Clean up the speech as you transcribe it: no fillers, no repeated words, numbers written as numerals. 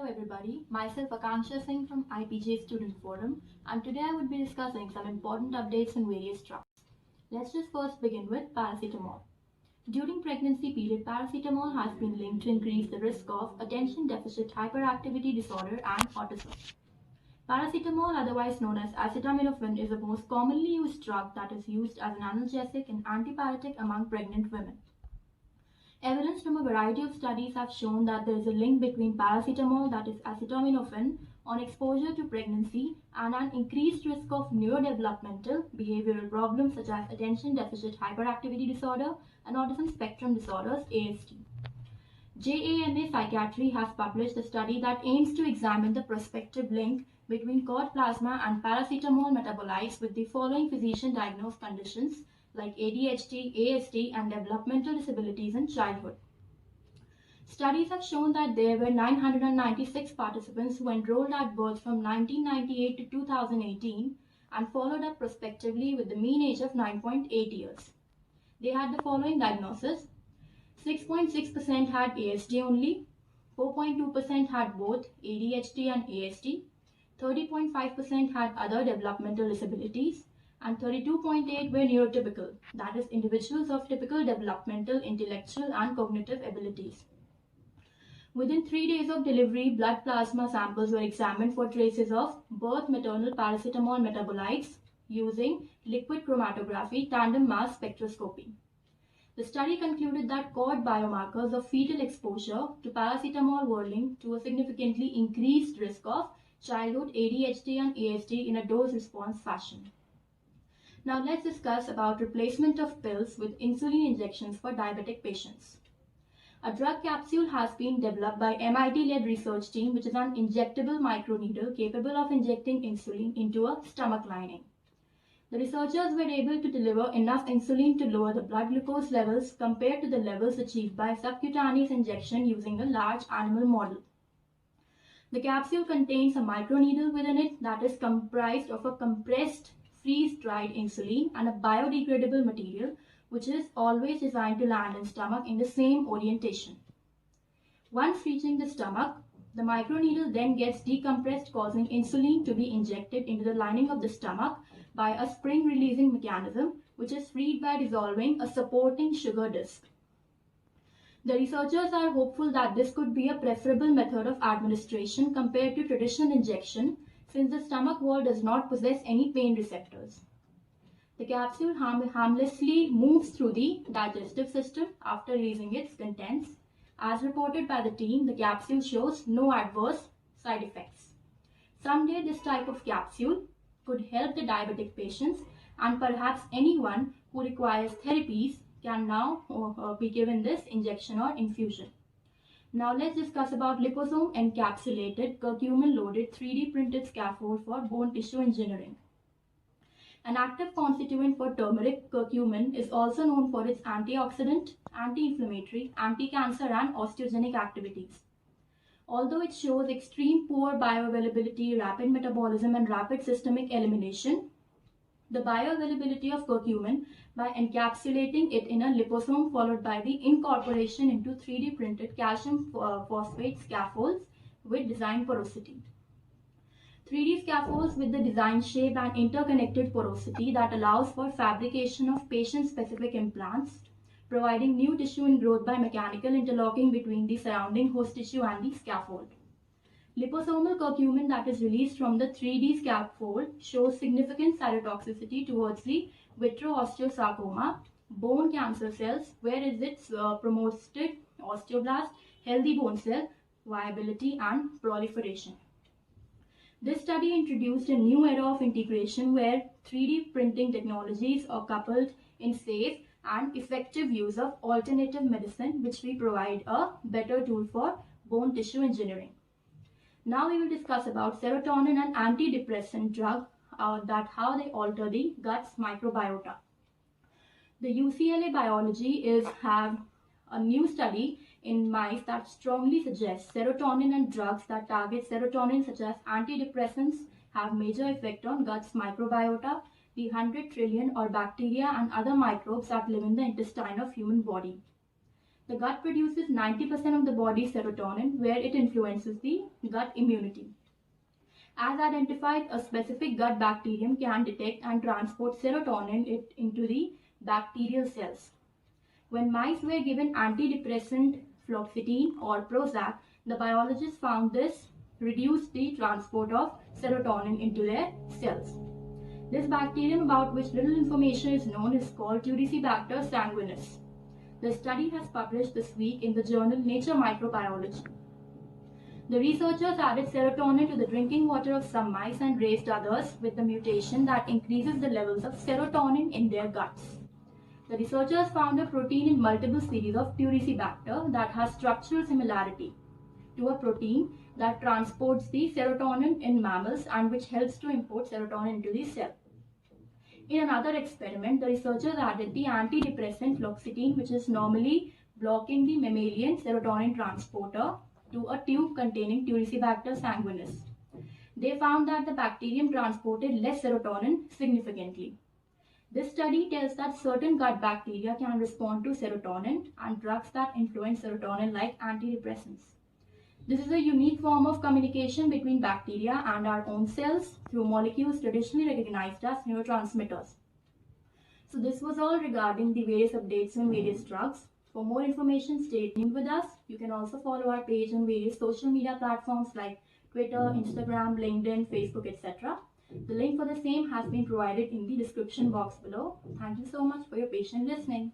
everybody, myself Akanksha Singh from IPJ Student Forum, and today I would be discussing some important updates on various drugs. Let's just first begin with paracetamol. During pregnancy period, paracetamol has been linked to increase the risk of attention deficit hyperactivity disorder and autism. Paracetamol, otherwise known as acetaminophen, is the most commonly used drug that is used as an analgesic and antipyretic among pregnant women. Evidence from a variety of studies have shown that there is a link between paracetamol, that is acetaminophen, on exposure to pregnancy and an increased risk of neurodevelopmental behavioral problems such as attention deficit hyperactivity disorder and autism spectrum disorders (ASD). JAMA Psychiatry has published a study that aims to examine the prospective link between cord plasma and paracetamol metabolites with the following physician-diagnosed conditions like ADHD, ASD, and developmental disabilities in childhood. Studies have shown that there were 996 participants who enrolled at birth from 1998 to 2018 and followed up prospectively with the mean age of 9.8 years. They had the following diagnosis. 6.6% had ASD only, 4.2% had both ADHD and ASD, 30.5% had other developmental disabilities, and 32.8 were neurotypical, that is, individuals of typical developmental, intellectual, and cognitive abilities. Within 3 days of delivery, blood plasma samples were examined for traces of birth maternal paracetamol metabolites using liquid chromatography tandem mass spectroscopy. The study concluded that cord biomarkers of fetal exposure to paracetamol were linked to a significantly increased risk of childhood ADHD and ASD in a dose-response fashion. Now let's discuss about replacement of pills with insulin injections for diabetic patients. A drug capsule has been developed by MIT-led research team, which is an injectable microneedle capable of injecting insulin into a stomach lining. The researchers were able to deliver enough insulin to lower the blood glucose levels compared to the levels achieved by subcutaneous injection using a large animal model. The capsule contains a microneedle within it that is comprised of a compressed freeze-dried insulin and a biodegradable material which is always designed to land in stomach in the same orientation. Once reaching the stomach, the microneedle then gets decompressed, causing insulin to be injected into the lining of the stomach by a spring-releasing mechanism which is freed by dissolving a supporting sugar disc. The researchers are hopeful that this could be a preferable method of administration compared to traditional injection, since the stomach wall does not possess any pain receptors. The capsule harmlessly moves through the digestive system after releasing its contents. As reported by the team, the capsule shows no adverse side effects. Someday this type of capsule could help the diabetic patients, and perhaps anyone who requires therapies can now be given this injection or infusion. Now let's discuss about liposome encapsulated curcumin loaded 3D printed scaffold for bone tissue engineering. An active constituent for turmeric, curcumin, is also known for its antioxidant, anti-inflammatory, anti-cancer and osteogenic activities. Although it shows extreme poor bioavailability, rapid metabolism and rapid systemic elimination, the bioavailability of curcumin by encapsulating it in a liposome followed by the incorporation into 3D printed calcium phosphate scaffolds with design porosity. 3D scaffolds with the design shape and interconnected porosity that allows for fabrication of patient-specific implants, providing new tissue in growth by mechanical interlocking between the surrounding host tissue and the scaffold. Liposomal curcumin that is released from the 3D scaffold shows significant cytotoxicity towards the vitreosteosarcoma, bone cancer cells, whereas it promotes osteoblast, healthy bone cell viability and proliferation. This study introduced a new era of integration where 3D printing technologies are coupled in safe and effective use of alternative medicine, which we provide a better tool for bone tissue engineering. Now we will discuss about serotonin and antidepressant drug that how they alter the gut's microbiota. The UCLA biology have a new study in mice that strongly suggests serotonin and drugs that target serotonin such as antidepressants have major effect on gut's microbiota, the 100 trillion or bacteria and other microbes that live in the intestine of human body. The gut produces 90% of the body's serotonin, where it influences the gut immunity. As identified, a specific gut bacterium can detect and transport serotonin into the bacterial cells. When mice were given antidepressant fluoxetine or Prozac, the biologists found this reduced the transport of serotonin into their cells. This bacterium, about which little information is known, is called Turicibacter sanguinis. The study has published this week in the journal Nature Microbiology. The researchers added serotonin to the drinking water of some mice and raised others with the mutation that increases the levels of serotonin in their guts. The researchers found a protein in multiple series of Turicibacter that has structural similarity to a protein that transports the serotonin in mammals and which helps to import serotonin into the cell. In another experiment, the researchers added the antidepressant fluoxetine, which is normally blocking the mammalian serotonin transporter, to a tube containing Turicibacter sanguinis. They found that the bacterium transported less serotonin significantly. This study tells that certain gut bacteria can respond to serotonin and drugs that influence serotonin like antidepressants. This is a unique form of communication between bacteria and our own cells through molecules traditionally recognized as neurotransmitters. So this was all regarding the various updates on various drugs. For more information, stay tuned with us. You can also follow our page on various social media platforms like Twitter, Instagram, LinkedIn, Facebook, etc. The link for the same has been provided in the description box below. Thank you so much for your patient listening.